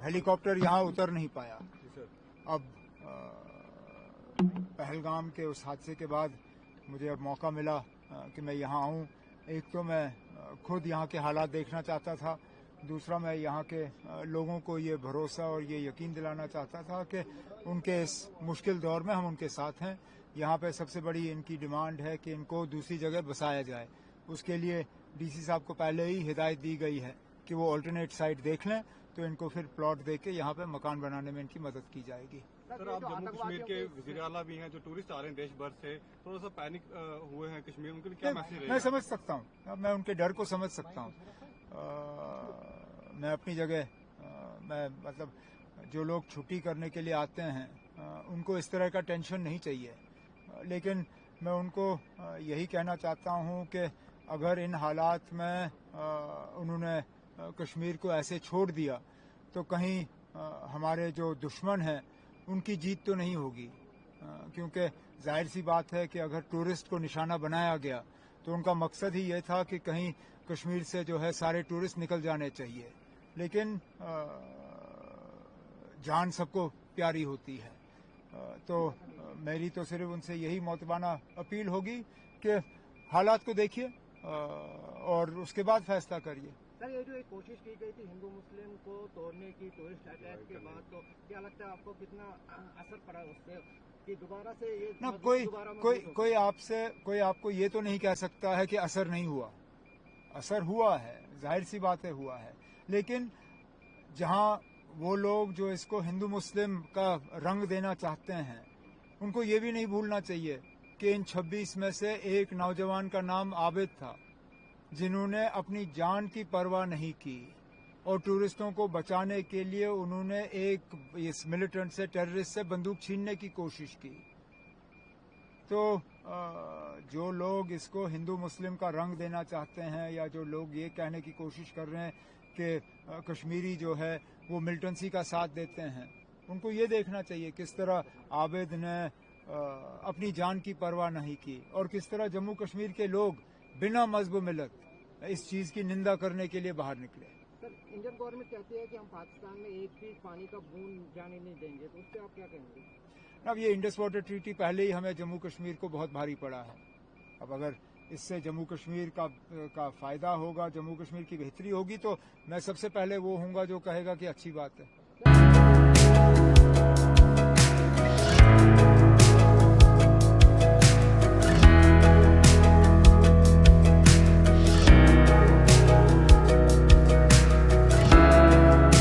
Helicopter यहाँ उतर नहीं पाया। अब पहलगाम के उस हादसे के बाद मुझे अब मौका मिला कि मैं यहाँ आऊँ। एक तो मैं खुद यहाँ के हालात देखना चाहता था, दूसरा मैं यहाँ के लोगों को ये भरोसा और ये यकीन दिलाना चाहता था कि उनके इस मुश्किल दौर में हम उनके साथ हैं। यहाँ पे सबसे बड़ी इनकी डिमांड है कि इनको दूसरी जगह बसाया जाए। उसके लिए डीसी साहब को पहले ही हिदायत दी गई है कि वो ऑल्टरनेट साइट देख लें, तो इनको फिर प्लॉट दे के यहाँ पे मकान बनाने में इनकी मदद की जाएगी। सर, आप जम्मू कश्मीर के वज़ीर आला भी हैं, जो टूरिस्ट आ रहे हैं देश भर से, थोड़ा सा पैनिक हुए हैं कश्मीर, उनके लिए क्या मैसेज रहेगा? मैं समझ सकता हूँ, मैं उनके डर को समझ सकता हूँ। मैं अपनी जगह मैं मतलब जो लोग छुट्टी करने के लिए आते हैं उनको इस तरह का टेंशन नहीं चाहिए, लेकिन मैं उनको यही कहना चाहता हूँ कि अगर इन हालात में उन्होंने कश्मीर को ऐसे छोड़ दिया तो कहीं हमारे जो दुश्मन हैं उनकी जीत तो नहीं होगी, क्योंकि जाहिर सी बात है कि अगर टूरिस्ट को निशाना बनाया गया तो उनका मकसद ही ये था कि कहीं कश्मीर से जो है सारे टूरिस्ट निकल जाने चाहिए। लेकिन जान सबको प्यारी होती है, तो मेरी तो सिर्फ उनसे यही मोतबाना अपील होगी कि हालात को देखिए और उसके बाद फैसला करिए। सर, ये जो एक कोशिश की गई थी हिंदू मुस्लिम को तोड़ने की टूरिस्ट अटैक के बाद, तो क्या लगता है आपको कितना असर पड़ा उससे कि दोबारा से ये ना कोई आपको ये तो नहीं कह सकता है कि असर नहीं हुआ। असर हुआ है, जाहिर सी बात है हुआ है, लेकिन जहां वो लोग जो इसको हिंदू मुस्लिम का रंग देना चाहते हैं उनको ये भी नहीं भूलना चाहिए कि इन 26 में से एक नौजवान का नाम आबिद था, जिन्होंने अपनी जान की परवाह नहीं की और टूरिस्टों को बचाने के लिए उन्होंने एक इस मिलिटेंट से, टेररिस्ट से बंदूक छीनने की कोशिश की। तो जो लोग इसको हिंदू मुस्लिम का रंग देना चाहते हैं या जो लोग ये कहने की कोशिश कर रहे हैं कि कश्मीरी जो है वो मिलिटेंसी का साथ देते हैं, उनको ये देखना चाहिए किस तरह आबिद ने अपनी जान की परवाह नहीं की और किस तरह जम्मू कश्मीर के लोग बिना मजहब मिलत इस चीज की निंदा करने के लिए बाहर निकले। सर, इंडियन गवर्नमेंट कहती है कि हम पाकिस्तान में एक भी पानी का बूंद जाने नहीं देंगे, तो उस पर आप क्या कहेंगे? अब ये इंडस वाटर ट्रीटी पहले ही हमें जम्मू कश्मीर को बहुत भारी पड़ा है। अब अगर इससे जम्मू कश्मीर का फायदा होगा, जम्मू कश्मीर की बेहतरी होगी, तो मैं सबसे पहले वो हूँगा जो कहेगा कि अच्छी बात है।